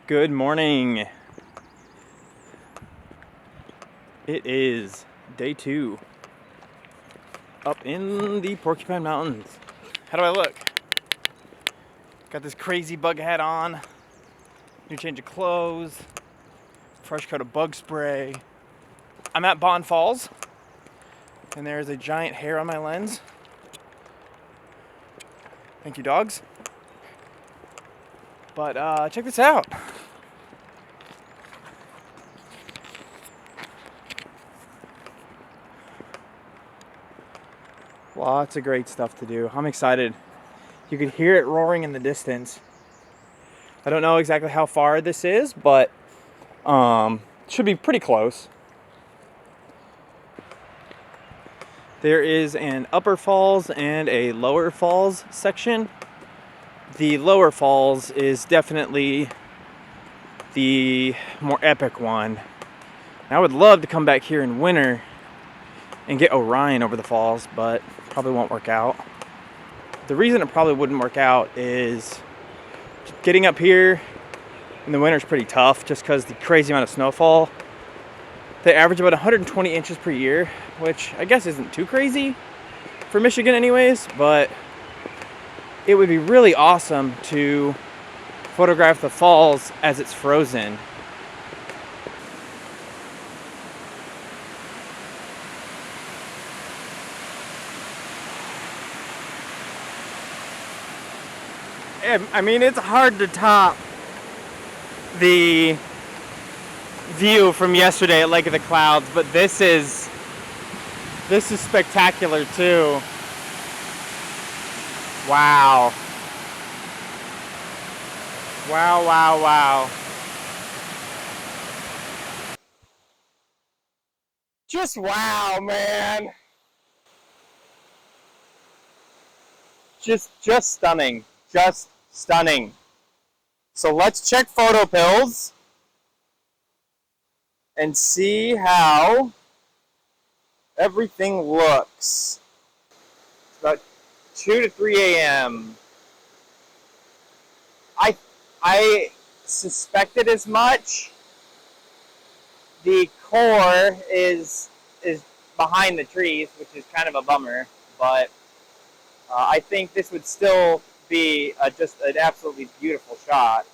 Good morning. It is day 2 up in the Porcupine Mountains. How do I look? Got this crazy bug hat on, new change of clothes, fresh coat of bug spray. I'm at Waterfalls, and there's a giant hair on my lens. Thank you, dogs. But check this out. Lots of great stuff to do. I'm excited. You could hear it roaring in the distance. I don't know exactly how far this is, but should be pretty close. There is an upper falls and a lower falls section. The lower falls is definitely the more epic one. I would love to come back here in winter and get Orion over the falls, but probably won't work out. The reason it probably wouldn't work out is getting up here in the winter is pretty tough just because the crazy amount of snowfall. They average about 120 inches per year, which I guess isn't too crazy for Michigan anyways, but it would be really awesome to photograph the falls as it's frozen. I mean, it's hard to top the view from yesterday at Lake of the Clouds, but this is spectacular too. Wow. Wow, wow, wow. Just wow, man. Just stunning. Just stunning. So let's check photo pills and see how everything looks. It's about 2 to 3 a.m. I suspected as much. The core is behind the trees, which is kind of a bummer, but I think this would still be just an absolutely beautiful shot.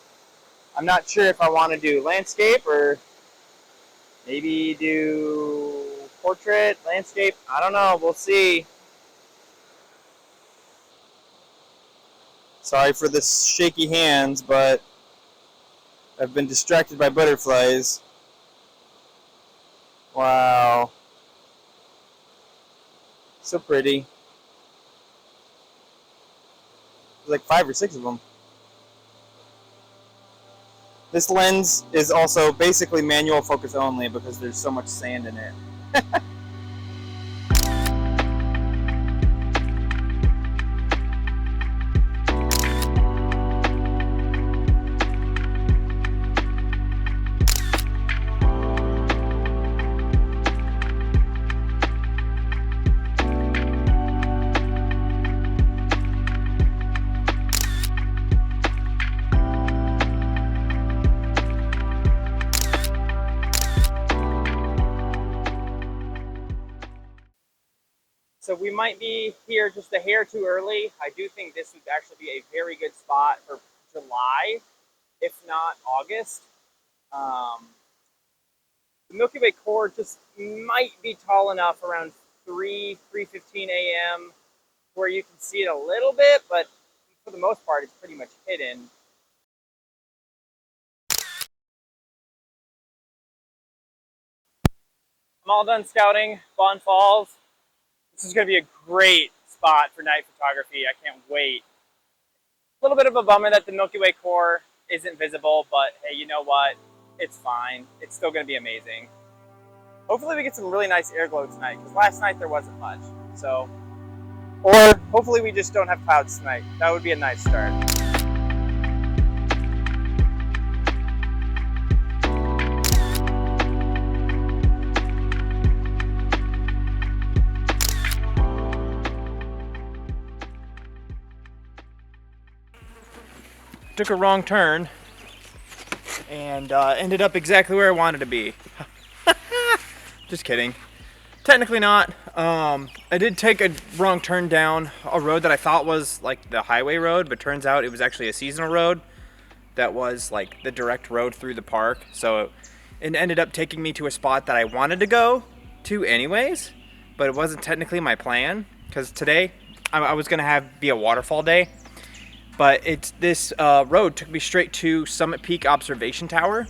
I'm not sure if I want to do landscape or maybe do portrait, landscape. I don't know. We'll see. Sorry for the shaky hands, but I've been distracted by butterflies. Wow. So pretty. There's like 5 or 6 of them. This lens is also basically manual focus only because there's so much sand in it. So we might be here just a hair too early. I do think this would actually be a very good spot for July, if not August. The Milky Way core just might be tall enough around 3:15 a.m. where you can see it a little bit, but for the most part, it's pretty much hidden. I'm all done scouting Waterfalls. This is going to be a great spot for night photography. I can't wait. A little bit of a bummer that the Milky Way core isn't visible, but hey, you know what? It's fine. It's still going to be amazing. Hopefully we get some really nice air glow tonight, because last night there wasn't much. So, or hopefully we just don't have clouds tonight. That would be a nice start. Took a wrong turn and ended up exactly where I wanted to be. Just kidding. Technically not. I did take a wrong turn down a road that I thought was like the highway road, but turns out it was actually a seasonal road that was like the direct road through the park. So it ended up taking me to a spot that I wanted to go to anyways, but it wasn't technically my plan, because today I was gonna be a waterfall day, but this road took me straight to Summit Peak Observation Tower.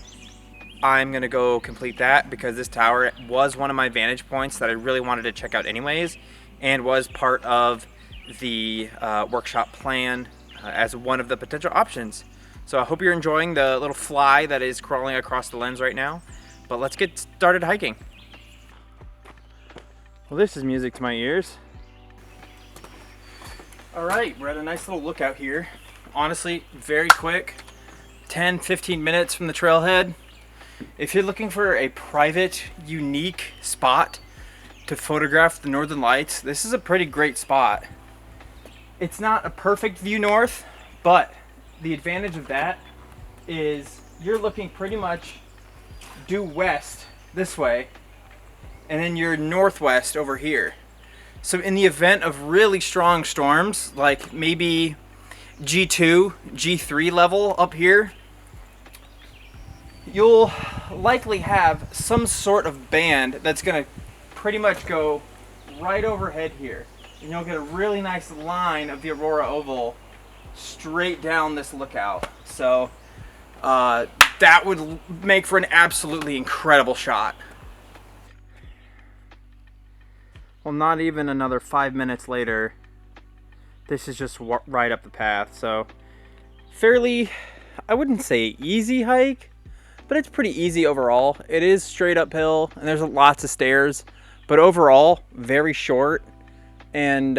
I'm gonna go complete that because this tower was one of my vantage points that I really wanted to check out anyways, and was part of the workshop plan as one of the potential options. So I hope you're enjoying the little fly that is crawling across the lens right now, but let's get started hiking. Well, this is music to my ears. All right, we're at a nice little lookout here. Honestly, very quick, 10-15 minutes from the trailhead. If you're looking for a private, unique spot to photograph the northern lights, this is a pretty great spot. It's not a perfect view north, but the advantage of that is you're looking pretty much due west this way, and then you're northwest over here. So in the event of really strong storms, like maybe G2, G3 level up here, you'll likely have some sort of band that's gonna pretty much go right overhead here. And you'll get a really nice line of the Aurora Oval straight down this lookout. So that would make for an absolutely incredible shot. Well, not even another 5 minutes later, this is just right up the path. So fairly, I wouldn't say easy hike, but it's pretty easy overall. It is straight uphill and there's lots of stairs, but overall very short and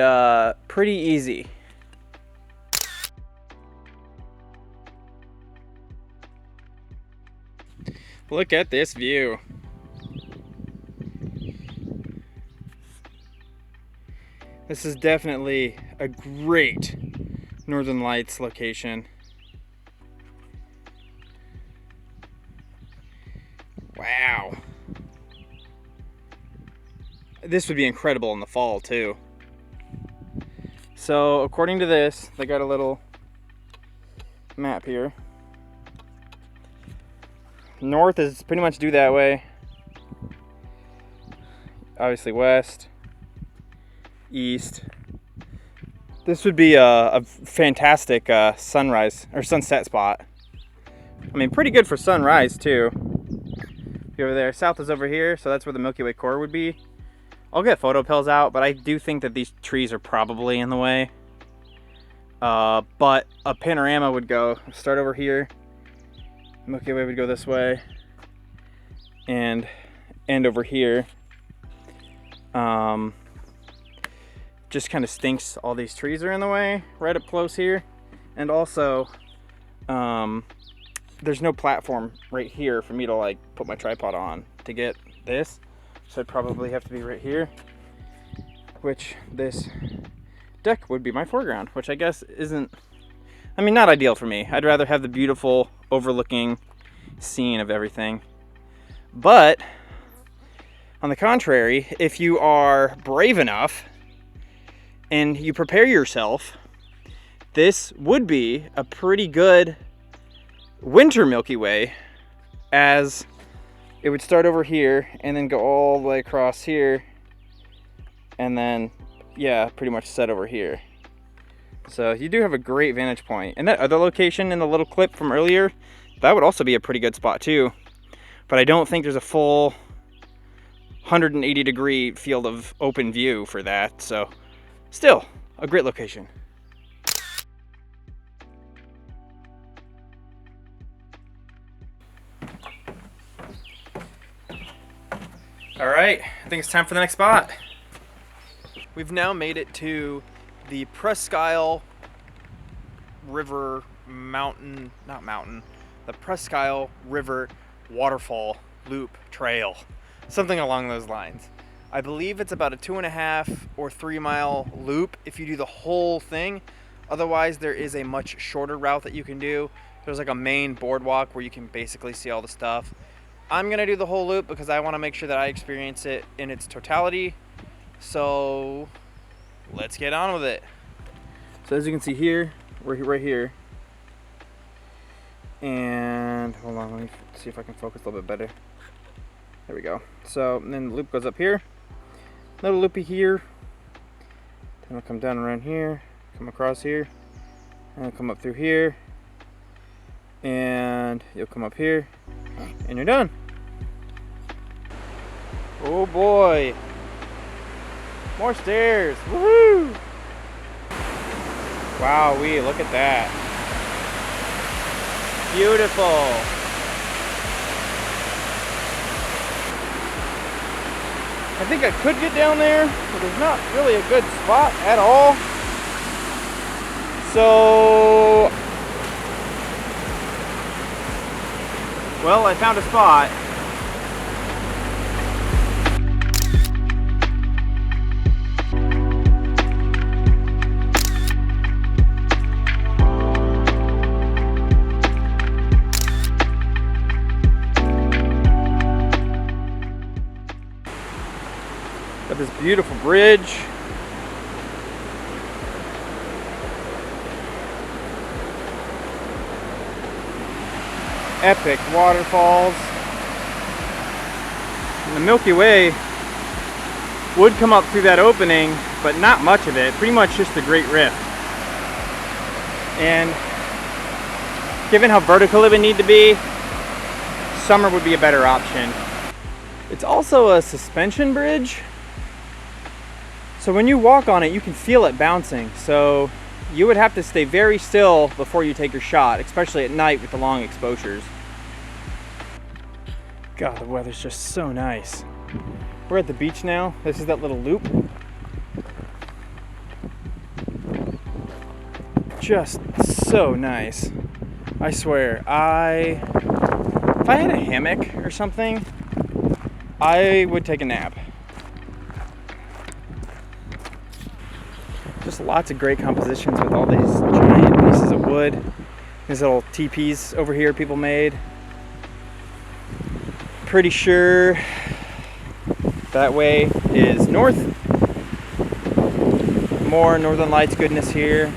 pretty easy. Look at this view. This is definitely a great Northern Lights location. Wow. This would be incredible in the fall too. So according to this, they got a little map here. North is pretty much due that way. Obviously west, east. This would be a fantastic sunrise or sunset spot. I mean, pretty good for sunrise too. Over there, south is over here, so that's where the Milky Way core would be. I'll get photo pills out, but I do think that these trees are probably in the way. But a panorama would go start over here. Milky Way would go this way and end over here. Just kind of stinks all these trees are in the way right up close here, and also there's no platform right here for me to like put my tripod on to get this, so I'd probably have to be right here, which this deck would be my foreground, which I guess isn't, I mean, not ideal for me. I'd rather have the beautiful overlooking scene of everything. But on the contrary, if you are brave enough and you prepare yourself, this would be a pretty good winter Milky Way, as it would start over here and then go all the way across here and then, yeah, pretty much set over here. So you do have a great vantage point. And that other location in the little clip from earlier, that would also be a pretty good spot too. But I don't think there's a full 180-degree field of open view for that. So still a great location. All right, I think it's time for the next spot. We've now made it to the Presque River mountain, not mountain, the Presque River waterfall loop trail, something along those lines. I believe it's about a 2.5 or 3 mile loop if you do the whole thing. Otherwise, there is a much shorter route that you can do There's like a main boardwalk where you can basically see all the stuff. I'm gonna do the whole loop because I want to make sure that I experience it in its totality. So let's get on with it. So as you can see here, we're right here. And hold on, let me see if I can focus a little bit better. There we go. So then the loop goes up here. Little loopy here. Then it'll come down around here, come across here, and it'll come up through here. And you'll come up here, and you're done. Oh boy. More stairs. Woohoo! Wowee, look at that. Beautiful. I think I could get down there, but there's not really a good spot at all. So, well, I found a spot. Got this beautiful bridge. Epic waterfalls. And the Milky Way would come up through that opening, but not much of it. Pretty much just the Great Rift. And given how vertical it would need to be, summer would be a better option. It's also a suspension bridge. So when you walk on it, you can feel it bouncing. So you would have to stay very still before you take your shot, especially at night with the long exposures. God, the weather's just so nice. We're at the beach now. This is that little loop. Just so nice. I swear, if I had a hammock or something, I would take a nap. Just lots of great compositions with all these giant pieces of wood. These little teepees over here people made. Pretty sure that way is north. More Northern Lights goodness here.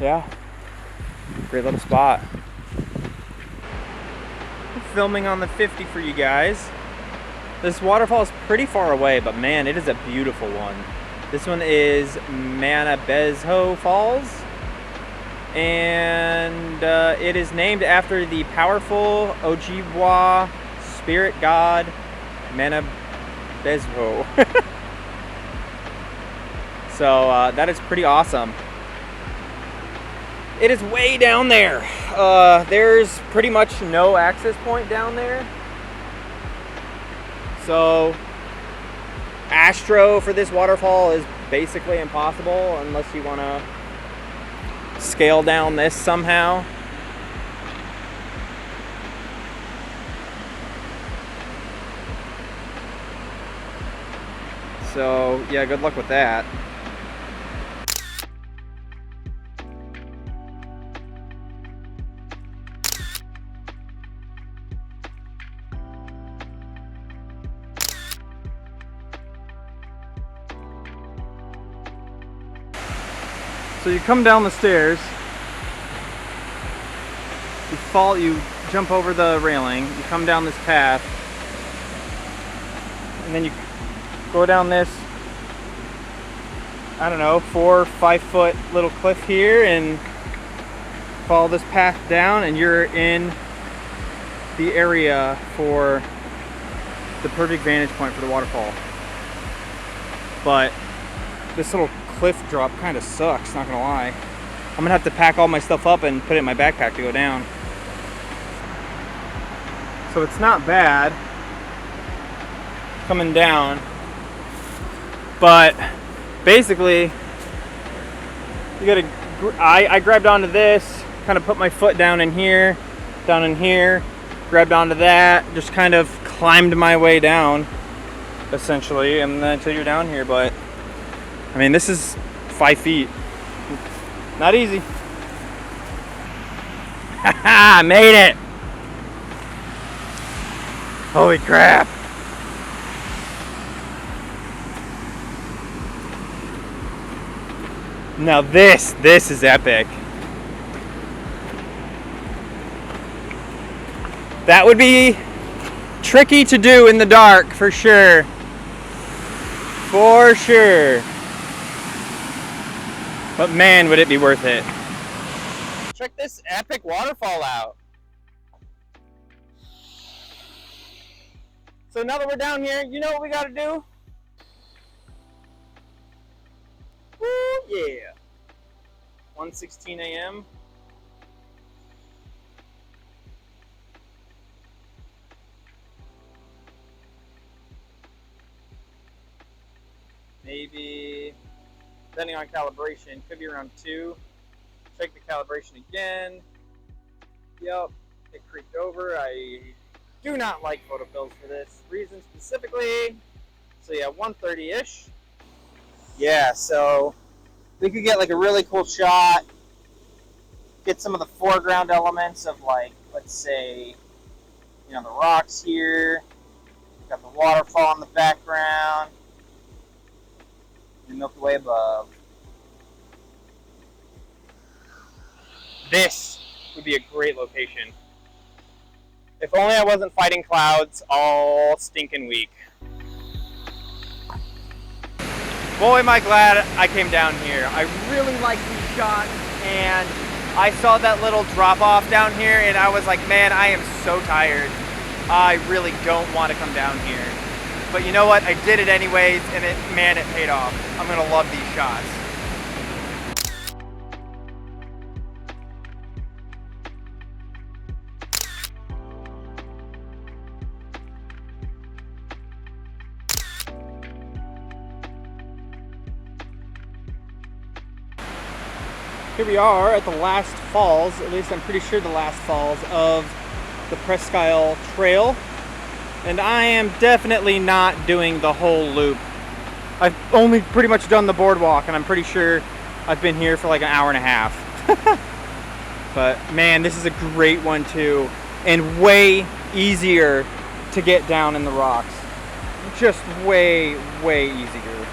Yeah, great little spot. Filming on the 50 for you guys. This waterfall is pretty far away, but man, it is a beautiful one. This one is Manabezho Falls, and it is named after the powerful Ojibwa spirit god Manabezho. So that is pretty awesome. It is way down there. There's pretty much no access point down there. So Astro for this waterfall is basically impossible unless you want to scale down this somehow. So yeah, good luck with that. So you come down the stairs, you jump over the railing, you come down this path, and then you go down this, I don't know, 4 or 5 foot little cliff here and follow this path down, and you're in the area for the perfect vantage point for the waterfall. But this little cliff drop kind of sucks, not gonna lie. I'm gonna have to pack all my stuff up and put it in my backpack to go down. So it's not bad coming down, but basically you gotta, I grabbed onto this, kind of put my foot down in here, grabbed onto that, just kind of climbed my way down essentially, and then until you're down here. But I mean, this is 5 feet. Not easy. Haha, made it! Holy crap! Now this is epic. That would be tricky to do in the dark, for sure. For sure. But man, would it be worth it. Check this epic waterfall out. So now that we're down here, you know what we gotta do? Woo, yeah. 1:16 a.m. Maybe, depending on calibration, could be around 2. Check the calibration again. Yep, it creaked over. I do not like photo pills for this reason specifically. So yeah, 1:30-ish. Yeah, so we could get like a really cool shot, get some of the foreground elements of, like, let's say, you know, the rocks here, got the waterfall in the background, and the Milky Way above. This would be a great location. If only I wasn't fighting clouds all stinking week. Boy, am I glad I came down here. I really like these shots, and I saw that little drop off down here, and I was like, man, I am so tired. I really don't want to come down here. But you know what? I did it anyways, and man, it paid off. I'm gonna love these shots. Here we are at the last falls, at least I'm pretty sure the last falls of the Presque Trail. And I am definitely not doing the whole loop. I've only pretty much done the boardwalk, and I'm pretty sure I've been here for like an hour and a half. But man, this is a great one too, and way easier to get down in the rocks. Just way, way easier.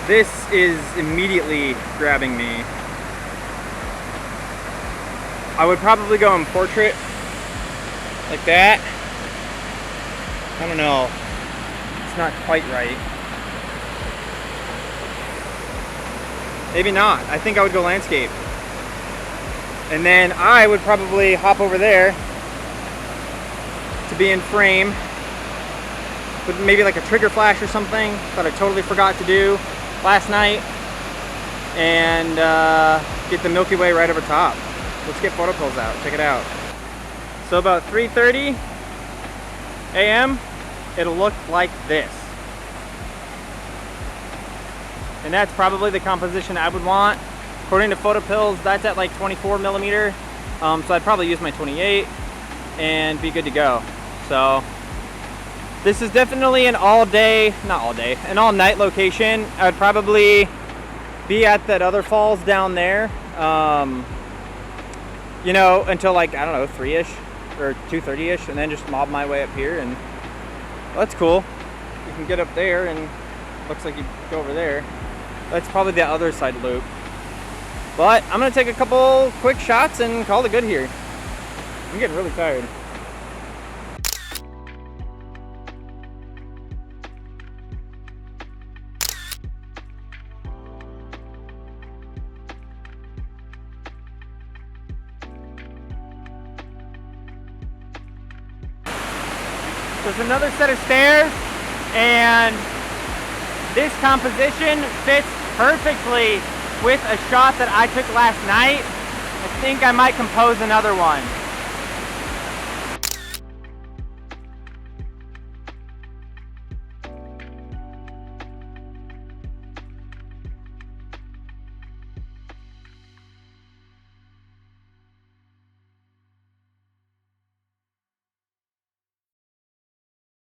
This is immediately grabbing me. I would probably go in portrait, like that. I don't know. It's not quite right. Maybe not. I think I would go landscape. And then I would probably hop over there to be in frame with maybe like a trigger flash or something that I totally forgot to do last night, and get the Milky Way right over top. Let's get photo pills out. Check it out. So about 3:30 a.m. it'll look like this, and that's probably the composition I would want. According to photo pills, that's at like 24 millimeter. So I'd probably use my 28 and be good to go. So this is definitely an all-day, not all day, an all-night location. I would probably be at that other falls down there, you know, until like, I don't know, 3-ish or 2:30-ish, and then just mob my way up here. And well, that's cool. You can get up there, and looks like you go over there. That's probably the other side loop. But I'm gonna take a couple quick shots and call it good here. I'm getting really tired. There's another set of stairs, and this composition fits perfectly with a shot that I took last night. I think I might compose another one.